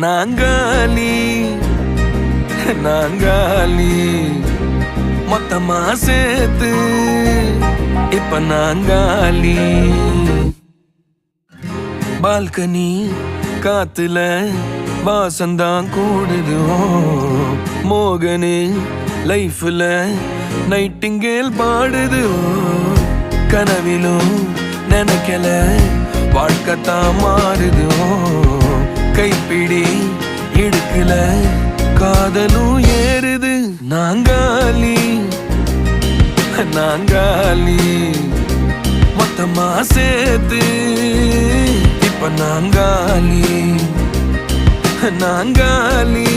நாங்காலி நாங்காலி மொத்தமா சேர்த்து இப்ப நாங்காலி. பால்கனி காத்துல வாசந்தான் கூடுது. மோகனு லைஃப்ல நைட்டிங்கேல் பாடுது. கனவிலும் நினைக்கல வாழ்க்கைத்தான் மாறுது. கைப்பிடி இடுக்கல காதலும் ஏறுது. நாங்காலி நாங்காலி மொத்தமா சேர்த்து இப்ப நாங்காலி நாங்காலி.